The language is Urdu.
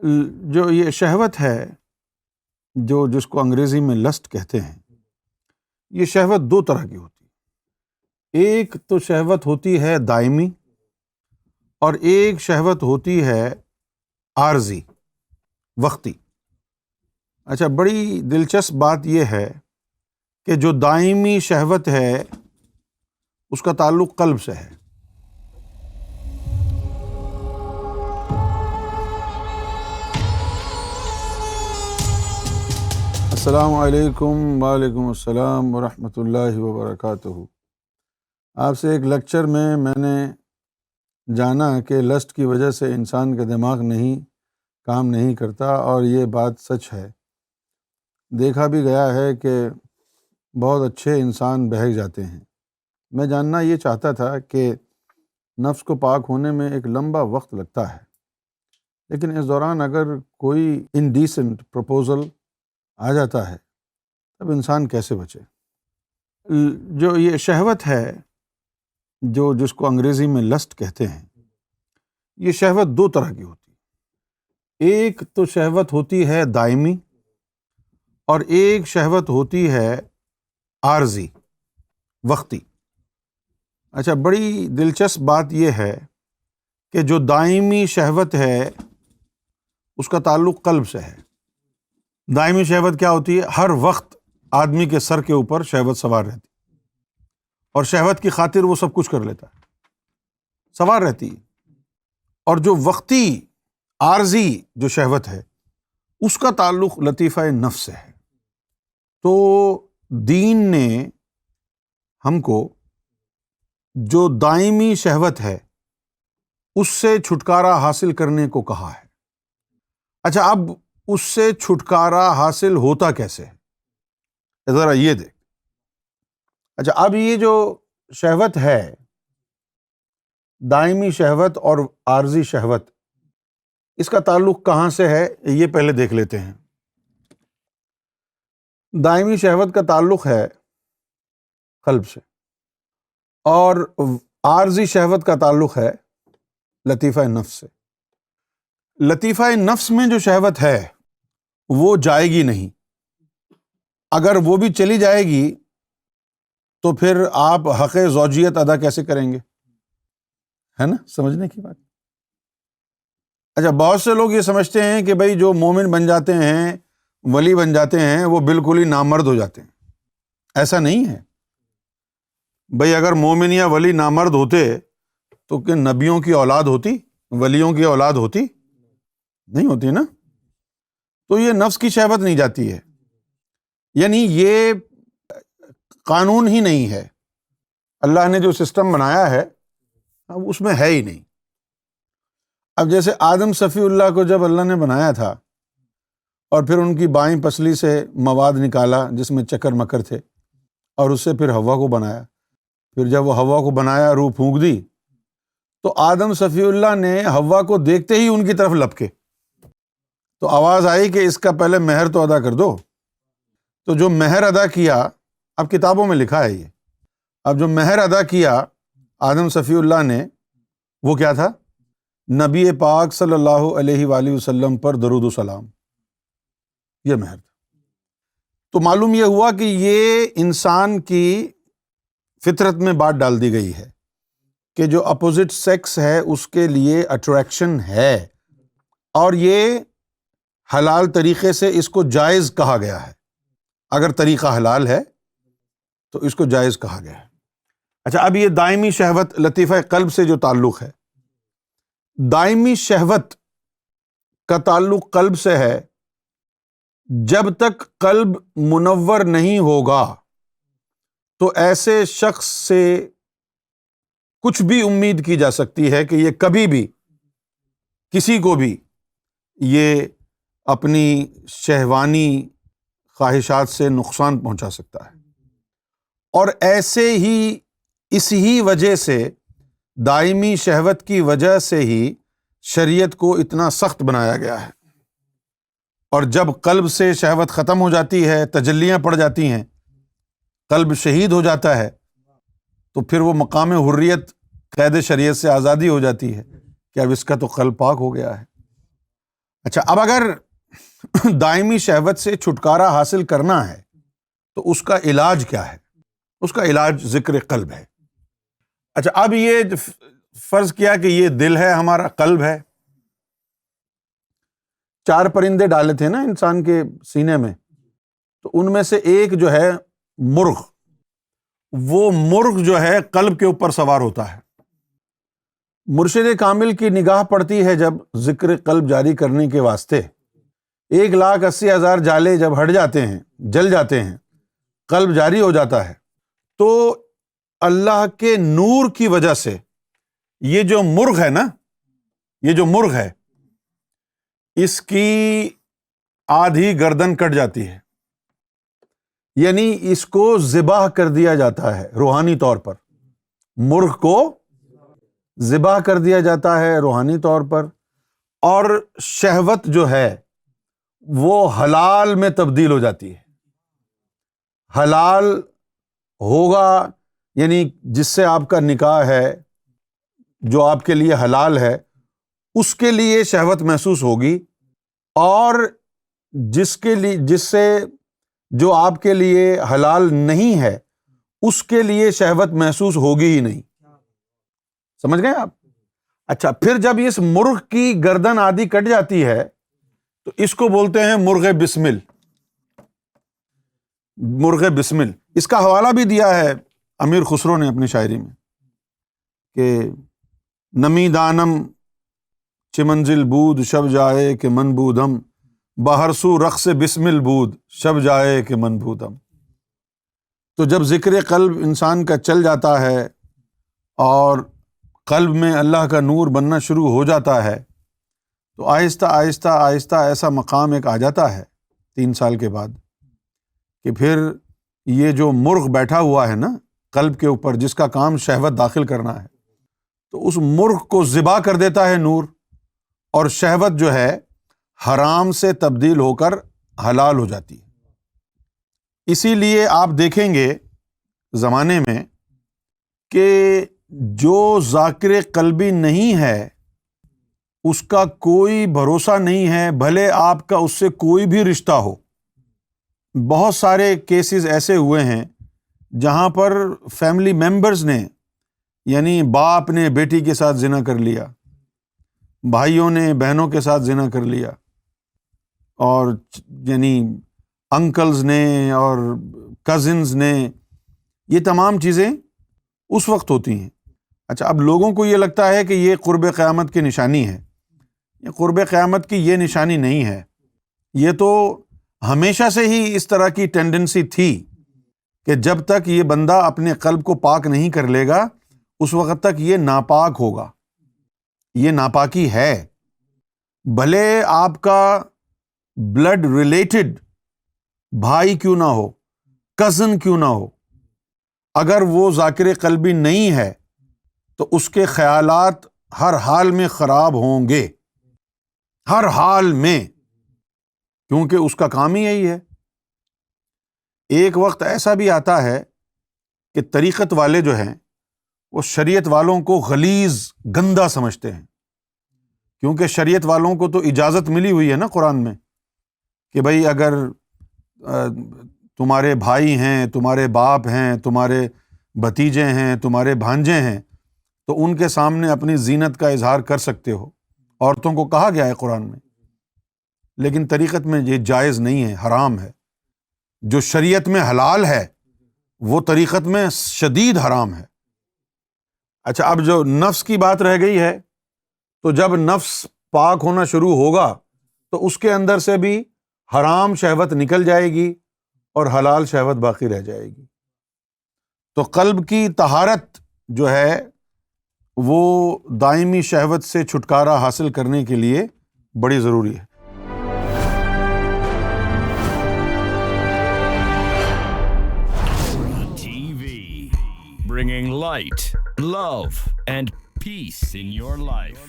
جو یہ شہوت ہے، جس کو انگریزی میں لسٹ کہتے ہیں، یہ شہوت دو طرح کی ہوتی ہے۔ ایک تو شہوت ہوتی ہے دائمی، اور ایک شہوت ہوتی ہے عارضی، وقتی۔ اچھا، بڑی دلچسپ بات یہ ہے کہ جو دائمی شہوت ہے اس کا تعلق قلب سے ہے۔ السلام علیکم، وعلیکم السلام ورحمۃ اللہ وبرکاتہ۔ آپ سے ایک لیکچر میں نے جانا کہ لسٹ کی وجہ سے انسان کا دماغ کام نہیں کرتا، اور یہ بات سچ ہے۔ دیکھا بھی گیا ہے کہ بہت اچھے انسان بہک جاتے ہیں۔ میں جاننا یہ چاہتا تھا کہ نفس کو پاک ہونے میں ایک لمبا وقت لگتا ہے، لیکن اس دوران اگر کوئی انڈیسنٹ پروپوزل آ جاتا ہے تب انسان کیسے بچے؟ جو یہ شہوت ہے، جس کو انگریزی میں لسٹ کہتے ہیں، یہ شہوت دو طرح کی ہوتی ہے۔ ایک تو شہوت ہوتی ہے دائمی، اور ایک شہوت ہوتی ہے عارضی، وقتی۔ اچھا، بڑی دلچسپ بات یہ ہے کہ جو دائمی شہوت ہے اس کا تعلق قلب سے ہے۔ دائمی شہوت کیا ہوتی ہے؟ ہر وقت آدمی کے سر کے اوپر شہوت سوار رہتی، اور شہوت کی خاطر وہ سب کچھ کر لیتا ہے، سوار رہتی ہے۔ اور جو وقتی عارضی جو شہوت ہے اس کا تعلق لطیفہ نفس سے ہے۔ تو دین نے ہم کو جو دائمی شہوت ہے اس سے چھٹکارا حاصل کرنے کو کہا ہے۔ اچھا، اب اس سے چھٹکارا حاصل ہوتا کیسے ہے، ذرا یہ دیکھ۔ اچھا، اب یہ جو شہوت ہے، دائمی شہوت اور عارضی شہوت، اس کا تعلق کہاں سے ہے یہ پہلے دیکھ لیتے ہیں۔ دائمی شہوت کا تعلق ہے قلب سے، اور عارضی شہوت کا تعلق ہے لطیفہ نفس سے۔ لطیفہ نفس میں جو شہوت ہے وہ جائے گی نہیں۔ اگر وہ بھی چلی جائے گی تو پھر آپ حق زوجیت ادا کیسے کریں گے؟ ہے نا، سمجھنے کی بات۔ اچھا، بہت سے لوگ یہ سمجھتے ہیں کہ بھئی جو مومن بن جاتے ہیں، ولی بن جاتے ہیں، وہ بالکل ہی نامرد ہو جاتے ہیں۔ ایسا نہیں ہے بھئی۔ اگر مومن یا ولی نامرد ہوتے تو کہ نبیوں کی اولاد ہوتی، ولیوں کی اولاد ہوتی؟ نہیں ہوتی نا۔ تو یہ نفس کی شہوت نہیں جاتی ہے، یعنی یہ قانون ہی نہیں ہے۔ اللہ نے جو سسٹم بنایا ہے اب اس میں ہے ہی نہیں۔ اب جیسے آدم صفی اللہ کو جب اللہ نے بنایا تھا اور پھر ان کی بائیں پسلی سے مواد نکالا جس میں چکر مکر تھے، اور اس سے پھر حوا کو بنایا، پھر جب وہ حوا کو بنایا، روح پھونک دی، تو آدم صفی اللہ نے حوا کو دیکھتے ہی ان کی طرف لپکے، تو آواز آئی کہ اس کا پہلے مہر تو ادا کر دو۔ تو جو مہر ادا کیا، اب کتابوں میں لکھا ہے یہ، اب جو مہر ادا کیا آدم صفی اللہ نے، وہ کیا تھا؟ نبی پاک صلی اللہ علیہ وآلہ وسلم پر درود و سلام، یہ مہر تھا۔ تو معلوم یہ ہوا کہ یہ انسان کی فطرت میں بات ڈال دی گئی ہے کہ جو اپوزٹ سیکس ہے اس کے لیے اٹریکشن ہے، اور یہ حلال طریقے سے اس کو جائز کہا گیا ہے۔ اگر طریقہ حلال ہے تو اس کو جائز کہا گیا ہے۔ اچھا، اب یہ دائمی شہوت لطیفہ قلب سے جو تعلق ہے، دائمی شہوت کا تعلق قلب سے ہے۔ جب تک قلب منور نہیں ہوگا تو ایسے شخص سے کچھ بھی امید کی جا سکتی ہے کہ یہ کبھی بھی کسی کو بھی یہ اپنی شہوانی خواہشات سے نقصان پہنچا سکتا ہے۔ اور ایسے ہی اس ہی وجہ سے، دائمی شہوت کی وجہ سے ہی شریعت کو اتنا سخت بنایا گیا ہے۔ اور جب قلب سے شہوت ختم ہو جاتی ہے، تجلیاں پڑ جاتی ہیں، قلب شہید ہو جاتا ہے، تو پھر وہ مقام حریت، قید شریعت سے آزادی ہو جاتی ہے کہ اب اس کا تو قلب پاک ہو گیا ہے۔ اچھا، اب اگر دائمی شہوت سے چھٹکارا حاصل کرنا ہے تو اس کا علاج کیا ہے؟ اس کا علاج ذکر قلب ہے۔ اچھا، اب یہ فرض کیا کہ یہ دل ہے ہمارا، قلب ہے۔ 4 پرندے ڈالے تھے نا انسان کے سینے میں، تو ان میں سے ایک جو ہے مرغ، وہ مرغ جو ہے قلب کے اوپر سوار ہوتا ہے۔ مرشد کامل کی نگاہ پڑتی ہے جب ذکر قلب جاری کرنے کے واسطے، 1,80,000 جالے جب ہٹ جاتے ہیں، جل جاتے ہیں، قلب جاری ہو جاتا ہے، تو اللہ کے نور کی وجہ سے یہ جو مرغ ہے نا، یہ جو مرغ ہے، اس کی آدھی گردن کٹ جاتی ہے، یعنی اس کو ذبح کر دیا جاتا ہے روحانی طور پر، مرغ کو ذبح کر دیا جاتا ہے روحانی طور پر، اور شہوت جو ہے وہ حلال میں تبدیل ہو جاتی ہے۔ حلال ہوگا یعنی جس سے آپ کا نکاح ہے، جو آپ کے لیے حلال ہے، اس کے لیے شہوت محسوس ہوگی، اور جس سے جو آپ کے لیے حلال نہیں ہے اس کے لیے شہوت محسوس ہوگی ہی نہیں۔ سمجھ گئے آپ؟ اچھا، پھر جب اس مرغ کی گردن آدھی کٹ جاتی ہے تو اس کو بولتے ہیں مرغ بسمل۔ مرغ بسمل، اس کا حوالہ بھی دیا ہے امیر خسرو نے اپنی شاعری میں کہ نمی دانم چه منزل بود شب جائے کہ من بودم، بہر سو رقص بسمل بود شب جائے کہ من بودم۔ تو جب ذکر قلب انسان کا چل جاتا ہے اور قلب میں اللہ کا نور بننا شروع ہو جاتا ہے، تو آہستہ آہستہ آہستہ ایسا مقام ایک آ جاتا ہے 3 سال کے بعد کہ پھر یہ جو مرغ بیٹھا ہوا ہے نا قلب کے اوپر، جس کا کام شہوت داخل کرنا ہے، تو اس مرغ کو ذبح کر دیتا ہے نور، اور شہوت جو ہے حرام سے تبدیل ہو کر حلال ہو جاتی ہے۔ اسی لیے آپ دیکھیں گے زمانے میں کہ جو ذاکر قلبی نہیں ہے اس کا کوئی بھروسہ نہیں ہے، بھلے آپ کا اس سے کوئی بھی رشتہ ہو۔ بہت سارے کیسز ایسے ہوئے ہیں جہاں پر فیملی ممبرز نے، یعنی باپ نے بیٹی کے ساتھ زنا کر لیا، بھائیوں نے بہنوں کے ساتھ زنا کر لیا، اور یعنی انکلز نے اور کزنز نے، یہ تمام چیزیں اس وقت ہوتی ہیں۔ اچھا، اب لوگوں کو یہ لگتا ہے کہ یہ قرب قیامت کی نشانی ہے۔ یہ قرب قیامت کی یہ نشانی نہیں ہے، یہ تو ہمیشہ سے ہی اس طرح کی ٹینڈنسی تھی کہ جب تک یہ بندہ اپنے قلب کو پاک نہیں کر لے گا اس وقت تک یہ ناپاک ہوگا۔ یہ ناپاکی ہے، بھلے آپ کا بلڈ ریلیٹڈ بھائی کیوں نہ ہو، کزن کیوں نہ ہو، اگر وہ ذاکر قلبی نہیں ہے تو اس کے خیالات ہر حال میں خراب ہوں گے، ہر حال میں، کیونکہ اس کا کام ہی یہی ہے۔ ایک وقت ایسا بھی آتا ہے کہ طریقت والے جو ہیں وہ شریعت والوں کو غلیظ، گندا سمجھتے ہیں، کیونکہ شریعت والوں کو تو اجازت ملی ہوئی ہے نا قرآن میں کہ بھئی اگر تمہارے بھائی ہیں، تمہارے باپ ہیں، تمہارے بھتیجے ہیں، تمہارے بھانجے ہیں، تو ان کے سامنے اپنی زینت کا اظہار کر سکتے ہو، عورتوں کو کہا گیا ہے قرآن میں، لیکن طریقت میں یہ جائز نہیں ہے، حرام ہے۔ جو شریعت میں حلال ہے وہ طریقت میں شدید حرام ہے۔ اچھا، اب جو نفس کی بات رہ گئی ہے، تو جب نفس پاک ہونا شروع ہوگا تو اس کے اندر سے بھی حرام شہوت نکل جائے گی اور حلال شہوت باقی رہ جائے گی۔ تو قلب کی طہارت جو ہے وہ دائمی شہوت سے چھٹکارا حاصل کرنے کے لیے بڑی ضروری ہے۔ Bringing light, love, and peace in your life.